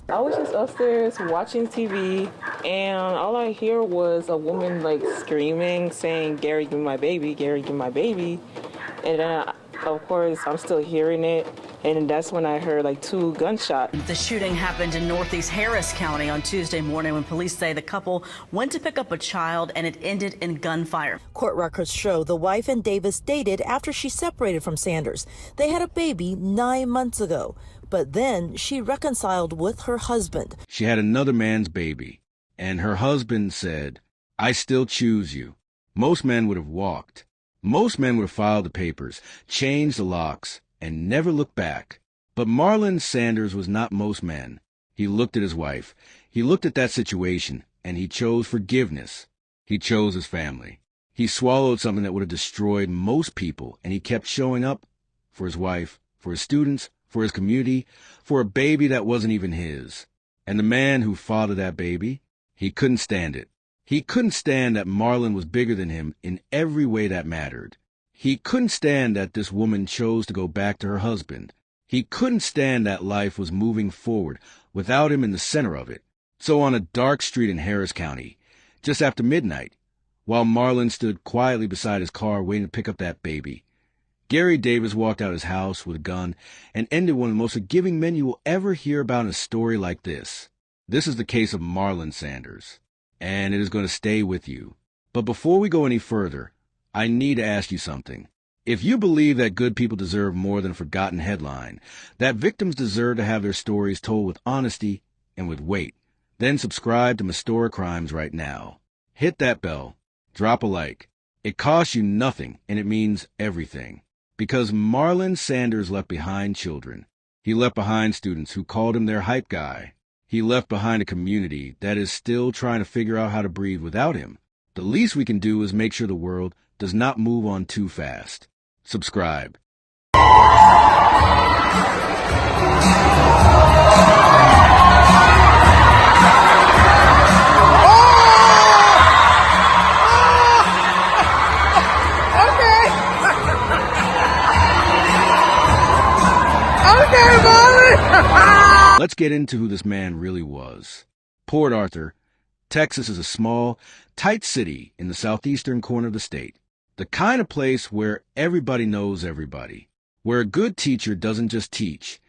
I was just upstairs watching TV, and all I hear was a woman like screaming, saying, "Gary, give me my baby, Gary, give me my baby." And then, of course, I'm still hearing it, and that's when I heard like two gunshots. The shooting happened in Northeast Harris County on Tuesday morning when police say the couple went to pick up a child and it ended in gunfire. Court records show the wife and Davis dated after she separated from Sanders. They had a baby 9 months ago, but then she reconciled with her husband. She had another man's baby, and her husband said, "I still choose you." Most men would have walked. Most men would have filed the papers, changed the locks, and never looked back. But Marlon Sanders was not most men. He looked at his wife. He looked at that situation, and he chose forgiveness. He chose his family. He swallowed something that would have destroyed most people, and he kept showing up for his wife, for his students, for his community, for a baby that wasn't even his. And the man who fathered that baby, he couldn't stand it. He couldn't stand that Marlon was bigger than him in every way that mattered. He couldn't stand that this woman chose to go back to her husband. He couldn't stand that life was moving forward without him in the center of it. So on a dark street in Harris County, just after midnight, while Marlon stood quietly beside his car waiting to pick up that baby, Gary Davis walked out his house with a gun and ended one of the most forgiving men you will ever hear about in a story like this. This is the case of Marlon Sanders, and it is going to stay with you. But before we go any further, I need to ask you something. If you believe that good people deserve more than a forgotten headline, that victims deserve to have their stories told with honesty and with weight, then subscribe to Mystora Crimes right now. Hit that bell. Drop a like. It costs you nothing, and it means everything. Because Marlon Sanders left behind children. He left behind students who called him their hype guy. He left behind a community that is still trying to figure out how to breathe without him. The least we can do is make sure the world does not move on too fast. Subscribe. Let's get into who this man really was. Port Arthur, Texas is a small, tight city in the southeastern corner of the state. The kind of place where everybody knows everybody. Where a good teacher doesn't just teach.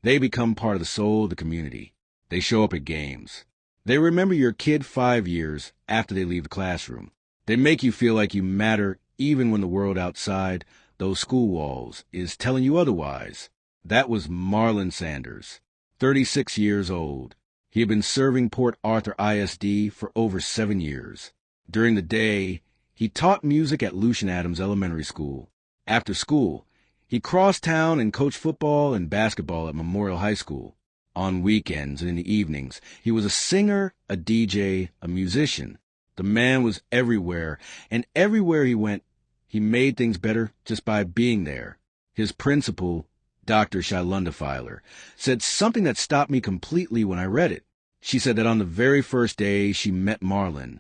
They become part of the soul of the community. They show up at games. They remember your kid 5 years after they leave the classroom. They make you feel like you matter even when the world outside those school walls is telling you otherwise. That was Marlon Sanders, 36 years old. He had been serving Port Arthur ISD for over 7 years. During the day, he taught music at Lucian Adams Elementary School. After school, he crossed town and coached football and basketball at Memorial High School. On weekends and in the evenings, he was a singer, a DJ, a musician. The man was everywhere, and everywhere he went, he made things better just by being there. His principal, Dr. Shailunda Filer, said something that stopped me completely when I read it. She said that on the very first day she met Marlon,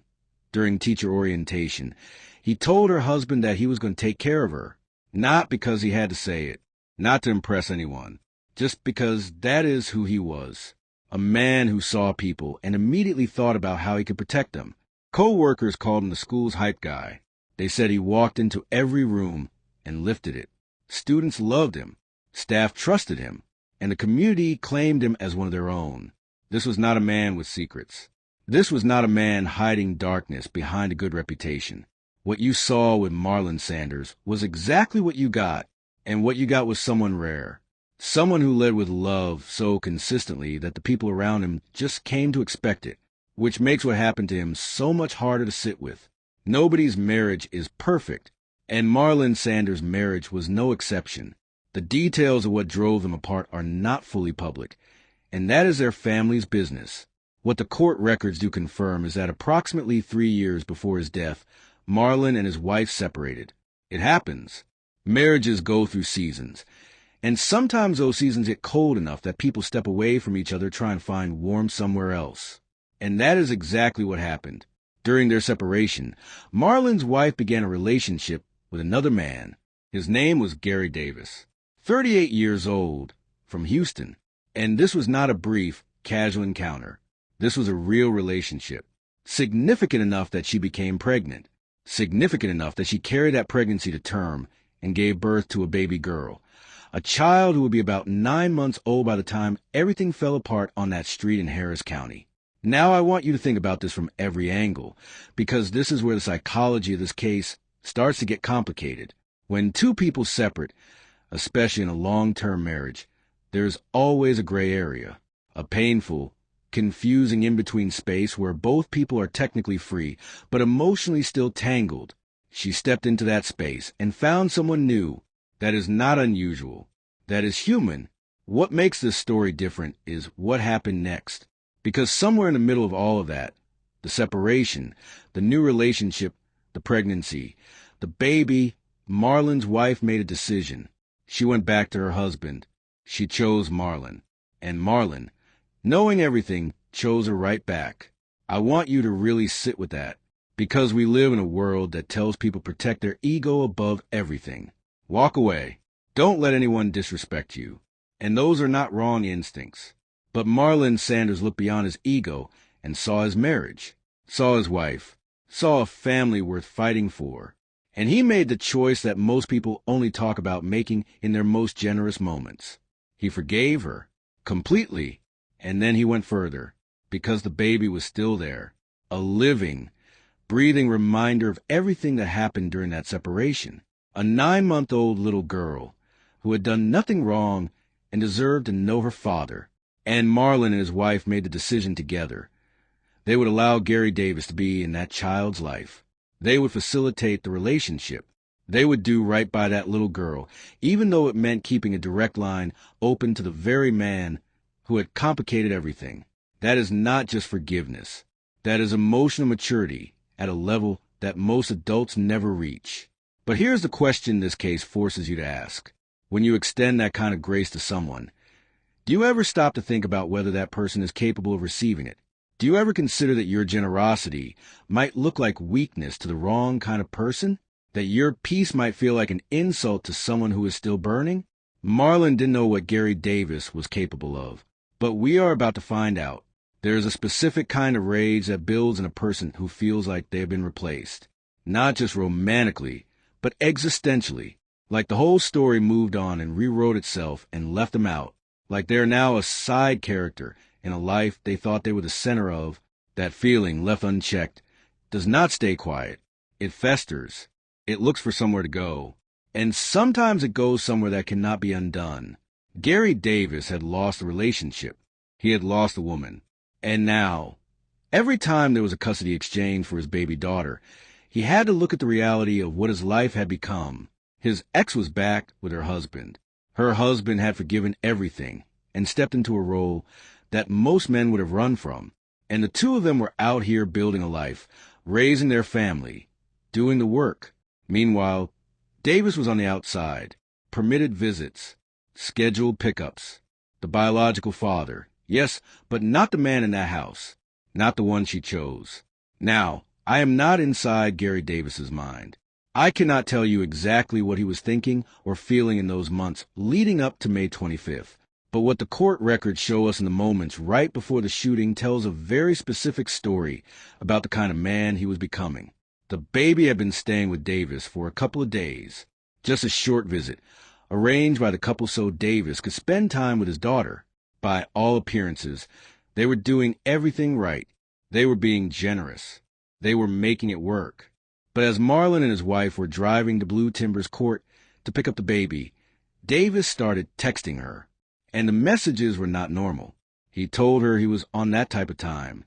during teacher orientation, he told her husband that he was going to take care of her, not because he had to say it, not to impress anyone, just because that is who he was, a man who saw people and immediately thought about how he could protect them. Co-workers called him the school's hype guy. They said he walked into every room and lifted it. Students loved him. Staff trusted him, and the community claimed him as one of their own. This was not a man with secrets. This was not a man hiding darkness behind a good reputation. What you saw with Marlon Sanders was exactly what you got, and what you got was someone rare. Someone who led with love so consistently that the people around him just came to expect it, which makes what happened to him so much harder to sit with. Nobody's marriage is perfect, and Marlon Sanders' marriage was no exception. The details of what drove them apart are not fully public, and that is their family's business. What the court records do confirm is that approximately 3 years before his death, Marlon and his wife separated. It happens. Marriages go through seasons, and sometimes those seasons get cold enough that people step away from each other trying to find warmth somewhere else. And that is exactly what happened. During their separation, Marlon's wife began a relationship with another man. His name was Gary Davis, 38 years old, from Houston. And this was not a brief, casual encounter. This was a real relationship. Significant enough that she became pregnant. Significant enough that she carried that pregnancy to term and gave birth to a baby girl. A child who would be about 9 months old by the time everything fell apart on that street in Harris County. Now I want you to think about this from every angle, because this is where the psychology of this case starts to get complicated. When two people separate, especially in a long-term marriage, there's always a gray area, a painful, confusing in-between space where both people are technically free, but emotionally still tangled. She stepped into that space and found someone new. That is not unusual. That is human. What makes this story different is what happened next. Because somewhere in the middle of all of that, the separation, the new relationship, the pregnancy, the baby, Marlon's wife made a decision. She went back to her husband. She chose Marlon. And Marlon, knowing everything, chose her right back. I want you to really sit with that, because we live in a world that tells people protect their ego above everything. Walk away. Don't let anyone disrespect you. And those are not wrong instincts. But Marlon Sanders looked beyond his ego and saw his marriage, saw his wife, saw a family worth fighting for. And he made the choice that most people only talk about making in their most generous moments. He forgave her completely, and then he went further, because the baby was still there, a living, breathing reminder of everything that happened during that separation. A 9-month-old little girl who had done nothing wrong and deserved to know her father. And Marlon and his wife made the decision together. They would allow Gary Davis to be in that child's life. They would facilitate the relationship. They would do right by that little girl, even though it meant keeping a direct line open to the very man who had complicated everything. That is not just forgiveness. That is emotional maturity at a level that most adults never reach. But here's the question this case forces you to ask. When you extend that kind of grace to someone, do you ever stop to think about whether that person is capable of receiving it? Do you ever consider that your generosity might look like weakness to the wrong kind of person? That your peace might feel like an insult to someone who is still burning? Marlon didn't know what Gary Davis was capable of, but we are about to find out. There is a specific kind of rage that builds in a person who feels like they have been replaced, not just romantically, but existentially, like the whole story moved on and rewrote itself and left them out, like they're now a side character in a life they thought they were the center of. That feeling, left unchecked, does not stay quiet. It festers. It looks for somewhere to go. And sometimes it goes somewhere that cannot be undone. Gary Davis had lost a relationship. He had lost a woman. And now, every time there was a custody exchange for his baby daughter, he had to look at the reality of what his life had become. His ex was back with her husband. Her husband had forgiven everything and stepped into a role that most men would have run from. And the two of them were out here building a life, raising their family, doing the work. Meanwhile, Davis was on the outside, permitted visits, scheduled pickups, the biological father. Yes, but not the man in that house, not the one she chose. Now, I am not inside Gary Davis's mind. I cannot tell you exactly what he was thinking or feeling in those months leading up to May 25th. But what the court records show us in the moments right before the shooting tells a very specific story about the kind of man he was becoming. The baby had been staying with Davis for a couple of days, just a short visit, arranged by the couple so Davis could spend time with his daughter. By all appearances, they were doing everything right. They were being generous. They were making it work. But as Marlon and his wife were driving to Blue Timbers Court to pick up the baby, Davis started texting her. And the messages were not normal. He told her he was on that type of time.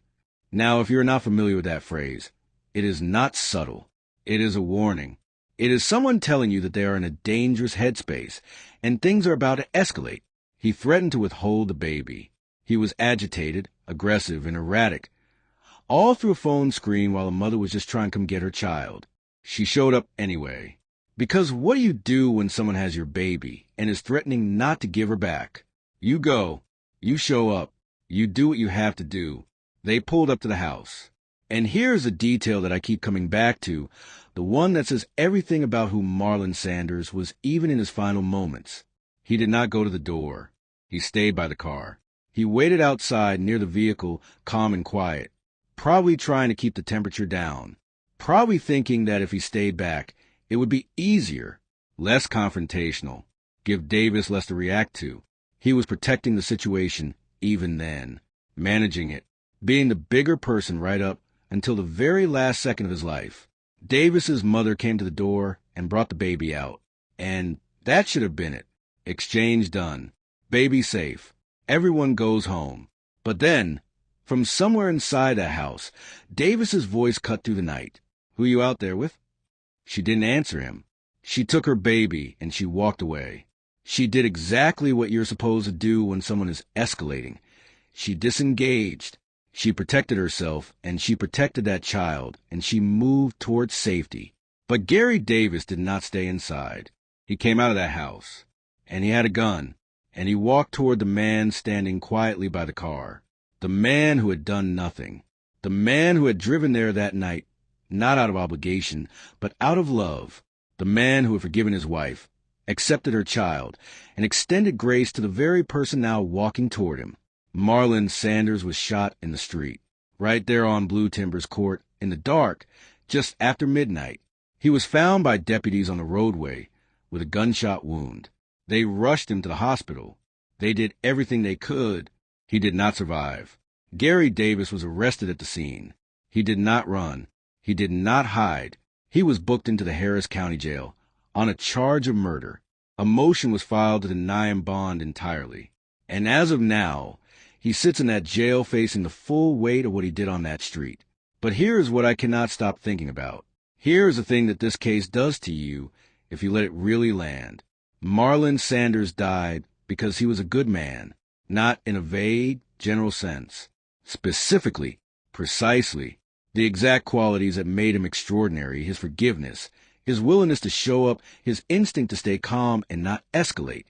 Now, if you're not familiar with that phrase, it is not subtle. It is a warning. It is someone telling you that they are in a dangerous headspace and things are about to escalate. He threatened to withhold the baby. He was agitated, aggressive, and erratic, all through a phone screen while a mother was just trying to come get her child. She showed up anyway. Because what do you do when someone has your baby and is threatening not to give her back? You go. You show up. You do what you have to do. They pulled up to the house. And here's a detail that I keep coming back to, the one that says everything about who Marlon Sanders was even in his final moments. He did not go to the door. He stayed by the car. He waited outside near the vehicle, calm and quiet, probably trying to keep the temperature down, probably thinking that if he stayed back, it would be easier, less confrontational, give Davis less to react to. He was protecting the situation even then, managing it, being the bigger person right up until the very last second of his life. Davis's mother came to the door and brought the baby out. And that should have been it. Exchange done. Baby safe. Everyone goes home. But then, from somewhere inside the house, Davis's voice cut through the night. "Who you out there with?" She didn't answer him. She took her baby and she walked away. She did exactly what you're supposed to do when someone is escalating. She disengaged. She protected herself, and she protected that child, and she moved towards safety. But Gary Davis did not stay inside. He came out of that house, and he had a gun, and he walked toward the man standing quietly by the car. The man who had done nothing. The man who had driven there that night, not out of obligation, but out of love. The man who had forgiven his wife, accepted her child, and extended grace to the very person now walking toward him. Marlon Sanders was shot in the street, right there on Blue Timbers Court, in the dark, just after midnight. He was found by deputies on the roadway with a gunshot wound. They rushed him to the hospital. They did everything they could. He did not survive. Gary Davis was arrested at the scene. He did not run. He did not hide. He was booked into the Harris County Jail on a charge of murder. A motion was filed to deny him bond entirely. And as of now, he sits in that jail facing the full weight of what he did on that street. But here is what I cannot stop thinking about. Here is the thing that this case does to you if you let it really land. Marlon Sanders died because he was a good man, not in a vague, general sense. Specifically, precisely, the exact qualities that made him extraordinary, his forgiveness, his willingness to show up, his instinct to stay calm and not escalate.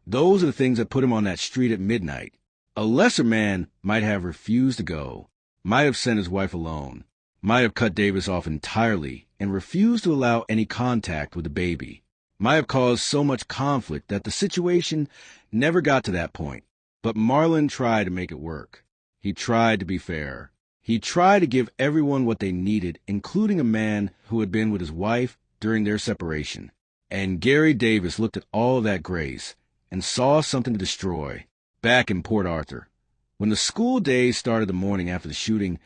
Those are the things that put him on that street at midnight. A lesser man might have refused to go, might have sent his wife alone, might have cut Davis off entirely and refused to allow any contact with the baby, might have caused so much conflict that the situation never got to that point. But Marlon tried to make it work. He tried to be fair. He tried to give everyone what they needed, including a man who had been with his wife during their separation. And Gary Davis looked at all of that grace and saw something to destroy. Back in Port Arthur, when the school day started the morning after the shooting,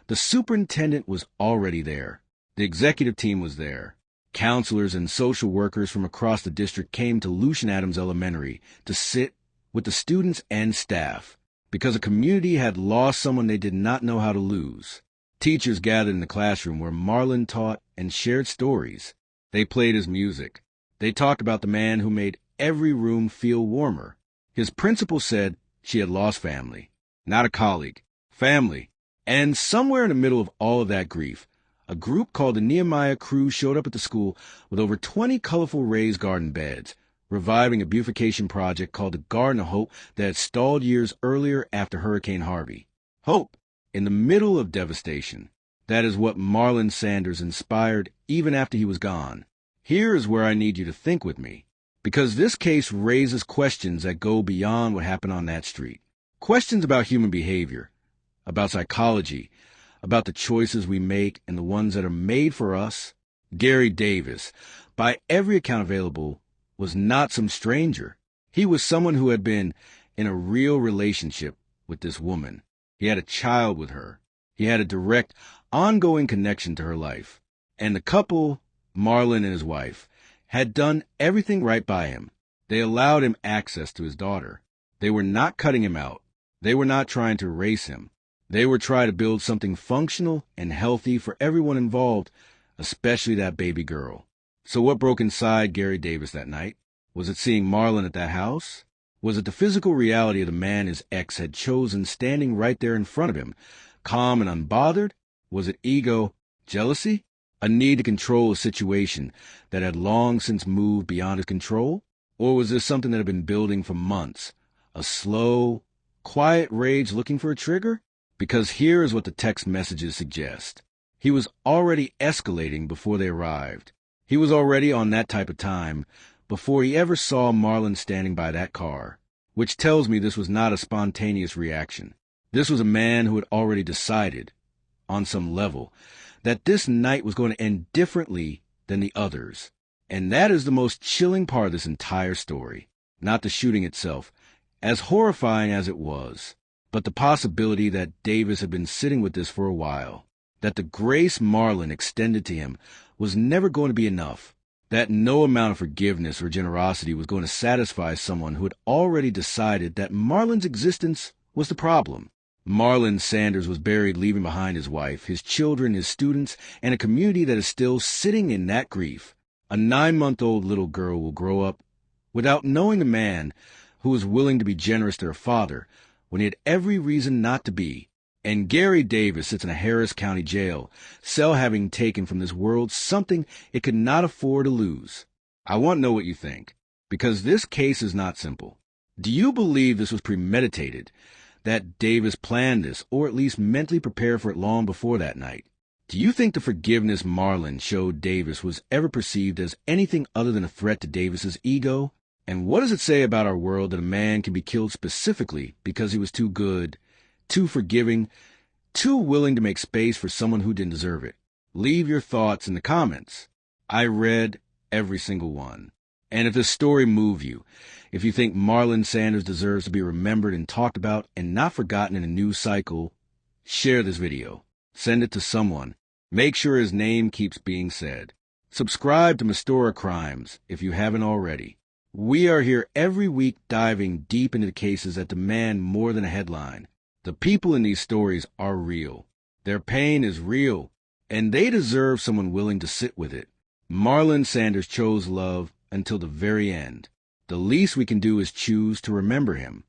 the superintendent was already there. The executive team was there. Counselors and social workers from across the district came to Lucian Adams Elementary to sit with the students and staff, because a community had lost someone they did not know how to lose. Teachers gathered in the classroom where Marlon taught and shared stories. They played his music. They talked about the man who made every room feel warmer. His principal said she had lost family, not a colleague, family. And somewhere in the middle of all of that grief, a group called the Nehemiah Crew showed up at the school with over 20 colorful raised garden beds, reviving a beautification project called the Garden of Hope that had stalled years earlier after Hurricane Harvey. Hope in the middle of devastation. That is what Marlon Sanders inspired even after he was gone. Here is where I need you to think with me, because this case raises questions that go beyond what happened on that street. Questions about human behavior, about psychology, about the choices we make and the ones that are made for us. Gary Davis, by every account available, was not some stranger. He was someone who had been in a real relationship with this woman. He had a child with her. He had a direct, ongoing connection to her life. And the couple, Marlon and his wife, had done everything right by him. They allowed him access to his daughter. They were not cutting him out. They were not trying to erase him. They were trying to build something functional and healthy for everyone involved, especially that baby girl. So what broke inside Gary Davis that night? Was it seeing Marlon at that house? Was it the physical reality of the man his ex had chosen standing right there in front of him, calm and unbothered? Was it ego, jealousy, a need to control a situation that had long since moved beyond his control? Or was this something that had been building for months, a slow, quiet rage looking for a trigger? Because here is what the text messages suggest. He was already escalating before they arrived. He was already on that type of time before he ever saw Marlon standing by that car. which tells me this was not a spontaneous reaction. This was a man who had already decided, on some level, that this night was going to end differently than the others. And that is the most chilling part of this entire story. Not the shooting itself, as horrifying as it was, but the possibility that Davis had been sitting with this for a while, that the grace Marlon extended to him was never going to be enough, that no amount of forgiveness or generosity was going to satisfy someone who had already decided that Marlon's existence was the problem. Marlon Sanders was buried, leaving behind his wife, his children, his students, and a community that is still sitting in that grief. A 9-month-old little girl will grow up without knowing the man who was willing to be generous to her father when he had every reason not to be. And Gary Davis sits in a Harris County jail cell, having taken from this world something it could not afford to lose. I want to know what you think, because this case is not simple. Do you believe this was premeditated, that Davis planned this, or at least mentally prepared for it long before that night? Do you think the forgiveness Marlon showed Davis was ever perceived as anything other than a threat to Davis's ego? And what does it say about our world that a man can be killed specifically because he was too good, too forgiving, too willing to make space for someone who didn't deserve it? Leave your thoughts in the comments. I read every single one. And if this story moved you, if you think Marlon Sanders deserves to be remembered and talked about and not forgotten in a news cycle, share this video. Send it to someone. Make sure his name keeps being said. Subscribe to Mystora Crimes if you haven't already. We are here every week diving deep into the cases that demand more than a headline. The people in these stories are real. Their pain is real, and they deserve someone willing to sit with it. Marlon Sanders chose love until the very end. The least we can do is choose to remember him.